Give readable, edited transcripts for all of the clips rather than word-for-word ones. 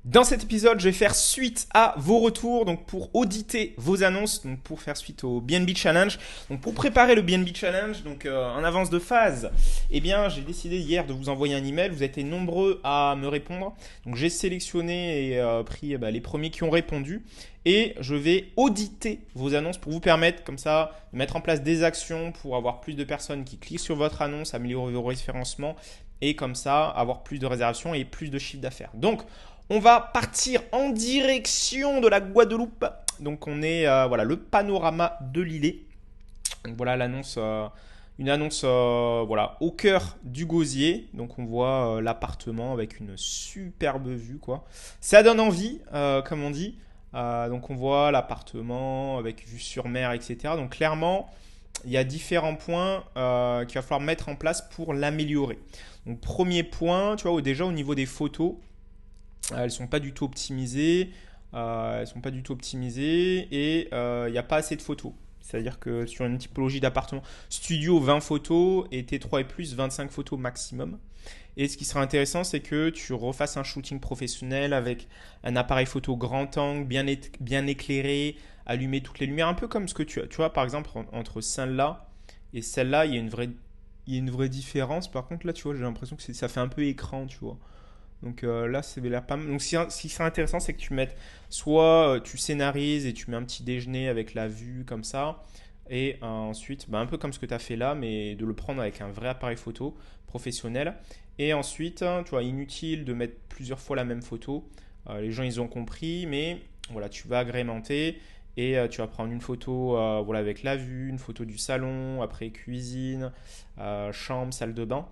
Dans cet épisode, je vais faire suite à vos retours, donc pour auditer vos annonces, donc pour faire suite au BNB Challenge. Donc pour préparer le BNB Challenge, donc en avance de phase, eh bien j'ai décidé hier de vous envoyer un email. Vous avez été nombreux à me répondre, donc j'ai sélectionné et pris les premiers qui ont répondu. Et je vais auditer vos annonces pour vous permettre comme ça de mettre en place des actions pour avoir plus de personnes qui cliquent sur votre annonce, améliorer vos référencements et comme ça avoir plus de réservations et plus de chiffre d'affaires. Donc on va partir en direction de la Guadeloupe. Donc on est voilà le panorama de l'îlet. Donc voilà l'annonce, une annonce voilà au cœur du gosier. Donc on voit l'appartement avec une superbe vue quoi. Ça donne envie comme on dit. Donc on voit l'appartement avec vue sur mer etc. Donc clairement il y a différents points qu'il va falloir mettre en place pour l'améliorer. Donc premier point, tu vois déjà au niveau des photos. Elles sont pas du tout optimisées. Elles sont pas du tout optimisées et il n'y a pas assez de photos. C'est-à-dire que sur une typologie d'appartement studio, 20 photos et T3 et plus, 25 photos maximum. Et ce qui sera intéressant, c'est que tu refasses un shooting professionnel avec un appareil photo grand angle, bien éclairé, allumer toutes les lumières, un peu comme ce que tu as. Tu vois, par exemple, entre celle-là et celle-là, il y a une vraie différence. Par contre, là, tu vois, j'ai l'impression que ça fait un peu écran, tu vois. Donc là, c'est l'air pas mal. Donc ce qui serait intéressant, c'est que tu mettes soit tu scénarises et tu mets un petit déjeuner avec la vue comme ça, et ensuite, un peu comme ce que tu as fait là, mais de le prendre avec un vrai appareil photo professionnel. Et ensuite, tu vois, inutile de mettre plusieurs fois la même photo. Les gens, ils ont compris, mais voilà, tu vas agrémenter et tu vas prendre une photo voilà, avec la vue, une photo du salon, après cuisine, chambre, salle de bain.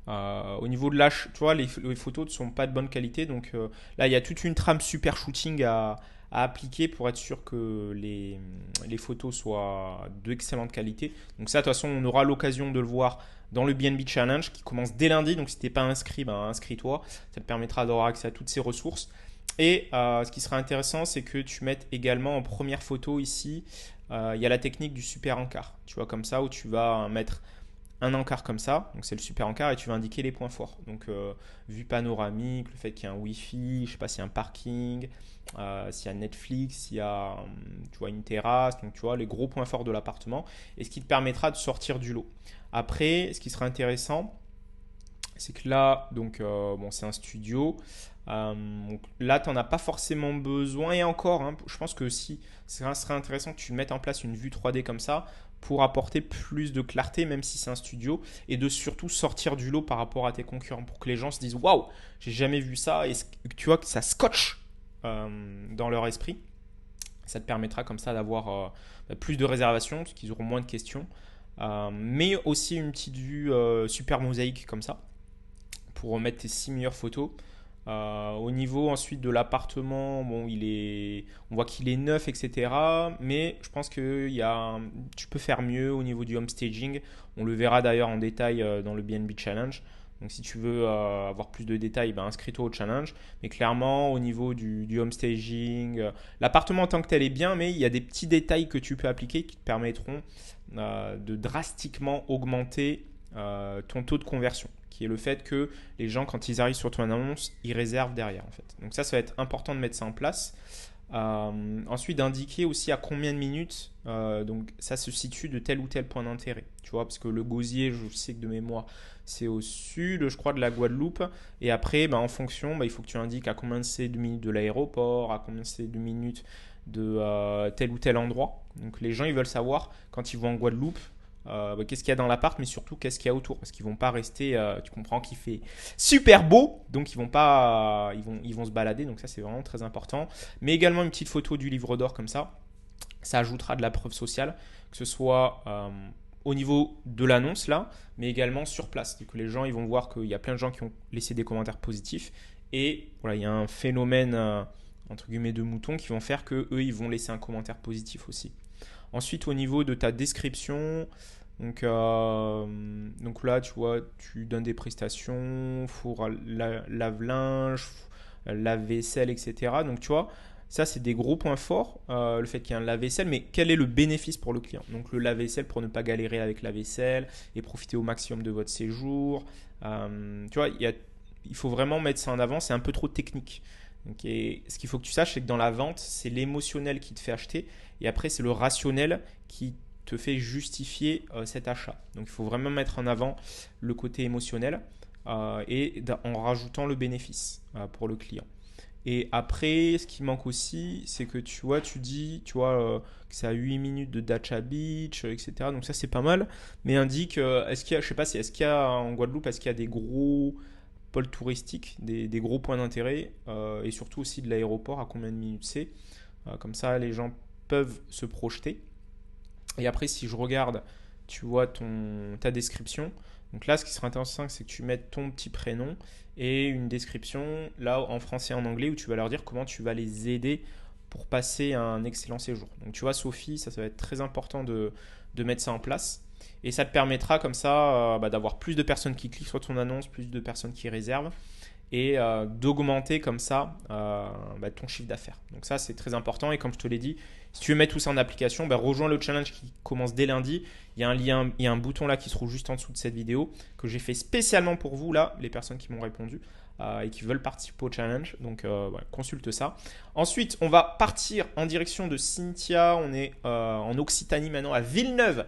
Au niveau de l'âge, tu vois, les photos ne sont pas de bonne qualité. Donc là, il y a toute une trame super shooting à appliquer pour être sûr que les photos soient d'excellente qualité. Donc ça, de toute façon, on aura l'occasion de le voir dans le BNB Challenge qui commence dès lundi. Donc si tu n'es pas inscrit, inscris-toi. Ça te permettra d'avoir accès à toutes ces ressources. Et ce qui sera intéressant, c'est que tu mettes également en première photo ici, il y a la technique du super encart. Tu vois, comme ça, où tu vas mettre un encart comme ça, donc c'est le super encart et tu vas indiquer les points forts. Donc vue panoramique, le fait qu'il y a un wifi, je sais pas s'il y a un parking, s'il y a Netflix, s'il y a tu vois, une terrasse, donc tu vois les gros points forts de l'appartement et ce qui te permettra de sortir du lot. Après, ce qui sera intéressant, c'est que là, donc bon, c'est un studio. Donc là, tu n'en as pas forcément besoin. Et encore, hein, je pense que si, ça serait intéressant que tu mettes en place une vue 3D comme ça pour apporter plus de clarté, même si c'est un studio, et de surtout sortir du lot par rapport à tes concurrents pour que les gens se disent waouh, j'ai jamais vu ça, et tu vois que ça scotche dans leur esprit. Ça te permettra comme ça d'avoir plus de réservations, parce qu'ils auront moins de questions, mais aussi une petite vue super mosaïque comme ça pour remettre tes 6 meilleures photos. Au niveau ensuite de l'appartement, bon, on voit qu'il est neuf, etc. Mais je pense que tu peux faire mieux au niveau du home staging. On le verra d'ailleurs en détail dans le BNB Challenge. Donc si tu veux avoir plus de détails, inscris-toi au challenge. Mais clairement, au niveau du home staging, l'appartement en tant que tel est bien, mais il y a des petits détails que tu peux appliquer qui te permettront de drastiquement augmenter ton taux de conversion, qui est le fait que les gens, quand ils arrivent sur ton annonce, ils réservent derrière en fait. Donc ça va être important de mettre ça en place. Ensuite, d'indiquer aussi à combien de minutes donc ça se situe de tel ou tel point d'intérêt. Tu vois, parce que le gosier, je sais que de mémoire, c'est au sud, je crois, de la Guadeloupe. Et après, en fonction, il faut que tu indiques à combien c'est de minutes de l'aéroport, à combien c'est de minutes de tel ou tel endroit. Donc les gens, ils veulent savoir quand ils vont en Guadeloupe, qu'est-ce qu'il y a dans l'appart, mais surtout qu'est-ce qu'il y a autour. Parce qu'ils vont pas rester, tu comprends qu'il fait super beau, donc ils vont pas, ils vont se balader. Donc ça, c'est vraiment très important. Mais également une petite photo du livre d'or comme ça ajoutera de la preuve sociale, que ce soit au niveau de l'annonce là, mais également sur place. Donc les gens, ils vont voir qu'il y a plein de gens qui ont laissé des commentaires positifs. Et voilà, il y a un phénomène entre guillemets de moutons qui vont faire que eux, ils vont laisser un commentaire positif aussi. Ensuite, au niveau de ta description, donc là, tu vois, tu donnes des prestations, four, lave-linge, lave-vaisselle, etc. Donc, tu vois, ça, c'est des gros points forts, le fait qu'il y ait un lave-vaisselle, mais quel est le bénéfice pour le client? Donc, le lave-vaisselle pour ne pas galérer avec la vaisselle et profiter au maximum de votre séjour. Tu vois, il y a il faut vraiment mettre ça en avant, c'est un peu trop technique. Donc, et ce qu'il faut que tu saches, c'est que dans la vente, c'est l'émotionnel qui te fait acheter et après, c'est le rationnel qui te fait justifier cet achat. Donc, il faut vraiment mettre en avant le côté émotionnel en rajoutant le bénéfice pour le client. Et après, ce qui manque aussi, c'est que tu vois, tu dis, que ça a 8 minutes de Dacha Beach, etc. Donc ça, c'est pas mal. Mais indique, est-ce qu'il y a, je sais pas si, est-ce qu'il y a en Guadeloupe, est-ce qu'il y a des gros pôles touristiques, des gros points d'intérêt, et surtout aussi de l'aéroport, à combien de minutes c'est. Comme ça, les gens peuvent se projeter. Et après, si je regarde, tu vois ta description. Donc là, ce qui serait intéressant, c'est que tu mettes ton petit prénom et une description, là, en français et en anglais, où tu vas leur dire comment tu vas les aider pour passer un excellent séjour. Donc tu vois, Sophie, ça va être très important de mettre ça en place. Et ça te permettra comme ça d'avoir plus de personnes qui cliquent sur ton annonce, plus de personnes qui réservent et d'augmenter comme ça ton chiffre d'affaires. Donc ça, c'est très important. Et comme je te l'ai dit, si tu veux mettre tout ça en application, rejoins le challenge qui commence dès lundi. Il y a un lien, il y a un bouton là qui se trouve juste en dessous de cette vidéo que j'ai fait spécialement pour vous, là, les personnes qui m'ont répondu et qui veulent participer au challenge. Donc, consulte ça. Ensuite, on va partir en direction de Cynthia. On est en Occitanie maintenant, à Villeneuve.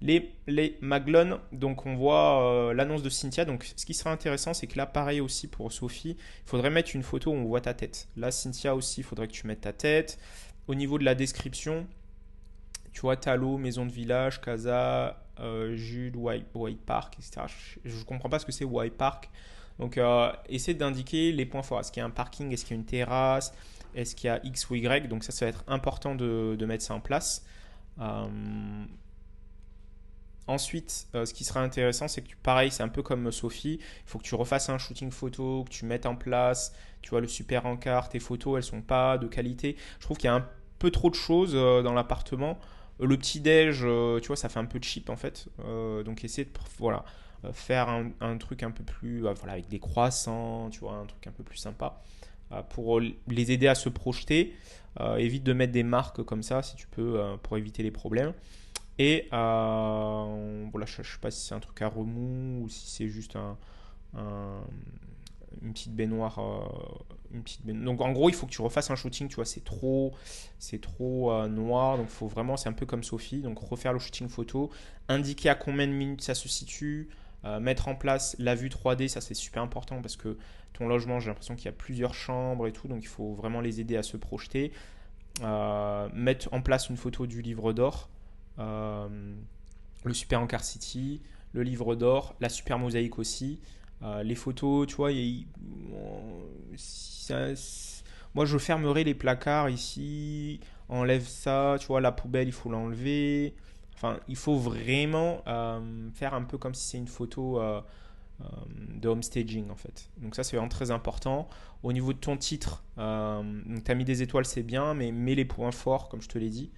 Les Maglones, donc on voit l'annonce de Cynthia. Donc ce qui sera intéressant, c'est que là, pareil aussi pour Sophie, il faudrait mettre une photo où on voit ta tête. Là, Cynthia aussi, il faudrait que tu mettes ta tête. Au niveau de la description, tu vois, Talo, maison de village, Casa, Jude, White Park, etc. Je ne comprends pas ce que c'est White Park. Donc, essaie d'indiquer les points forts. Est-ce qu'il y a un parking? Est-ce qu'il y a une terrasse? Est-ce qu'il y a X ou Y? Donc ça va être important de mettre ça en place. Ensuite, ce qui sera intéressant, c'est que pareil, c'est un peu comme Sophie, il faut que tu refasses un shooting photo, que tu mettes en place, tu vois, le super encart, tes photos, elles sont pas de qualité. Je trouve qu'il y a un peu trop de choses dans l'appartement. Le petit-déj, tu vois, ça fait un peu cheap en fait. Donc, essaie de faire un truc un peu plus, avec des croissants, tu vois, un truc un peu plus sympa pour les aider à se projeter. Évite de mettre des marques comme ça si tu peux pour éviter les problèmes. Et je ne sais pas si c'est un truc à remous ou si c'est juste une petite baignoire. Donc en gros, il faut que tu refasses un shooting, tu vois, c'est trop noir. Donc faut vraiment, c'est un peu comme Sophie. Donc refaire le shooting photo, indiquer à combien de minutes ça se situe, mettre en place la vue 3D, ça c'est super important parce que ton logement, j'ai l'impression qu'il y a plusieurs chambres et tout. Donc il faut vraiment les aider à se projeter. Mettre en place une photo du livre d'or. Le Super Encart City, le livre d'or, la super mosaïque aussi, les photos, tu vois, moi je fermerai les placards ici, enlève ça, tu vois, la poubelle il faut l'enlever, enfin il faut vraiment faire un peu comme si c'est une photo de home staging en fait. Donc ça c'est vraiment très important. Au niveau de ton titre, donc tu as mis des étoiles, c'est bien, mais mets les points forts comme je te l'ai dit.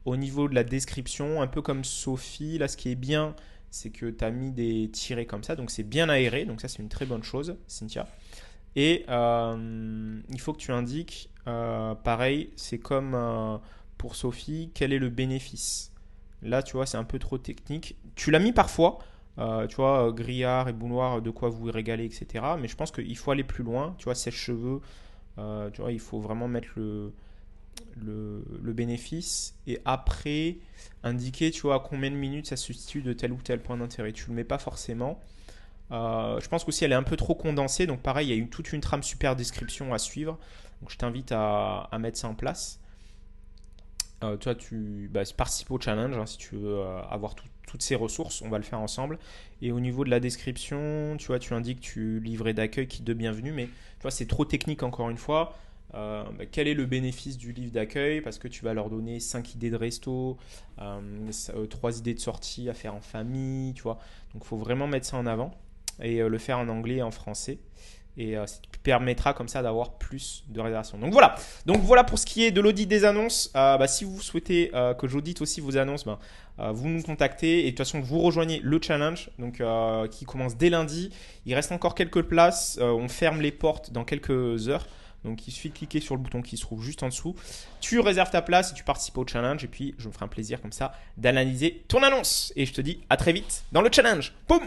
Au niveau de la description, un peu comme Sophie, là ce qui est bien, c'est que tu as mis des tirets comme ça, donc c'est bien aéré, donc ça c'est une très bonne chose, Cynthia. Et il faut que tu indiques, pareil, c'est comme pour Sophie, quel est le bénéfice. Là tu vois, c'est un peu trop technique. Tu l'as mis parfois, tu vois, grillard et bouilloire, de quoi vous régaler, etc. Mais je pense qu'il faut aller plus loin, tu vois, sèche-cheveux, tu vois, il faut vraiment mettre le bénéfice et après indiquer tu vois à combien de minutes ça se situe de tel ou tel point d'intérêt. Tu le mets pas forcément. Je pense qu'aussi elle est un peu trop condensée, donc pareil il y a toute une trame super description à suivre, donc je t'invite à mettre ça en place. Toi tu participe au challenge si tu veux avoir toutes ces ressources, on va le faire ensemble. Et au niveau de la description, tu vois, tu indiques tu livret d'accueil, kit de bienvenue, mais tu vois c'est trop technique encore une fois. Quel est le bénéfice du livre d'accueil, parce que tu vas leur donner 5 idées de resto, 3 idées de sortie à faire en famille, tu vois. Donc il faut vraiment mettre ça en avant et le faire en anglais et en français. Et ça te permettra comme ça d'avoir plus de réservations. Donc voilà pour ce qui est de l'audit des annonces. Si vous souhaitez que j'audite aussi vos annonces, vous nous contactez. Et de toute façon, vous rejoignez le challenge qui commence dès lundi. Il reste encore quelques places. On ferme les portes dans quelques heures. Donc il suffit de cliquer sur le bouton qui se trouve juste en dessous. Tu réserves ta place et tu participes au challenge. Et puis je me ferai un plaisir comme ça d'analyser ton annonce. Et je te dis à très vite dans le challenge. Boum!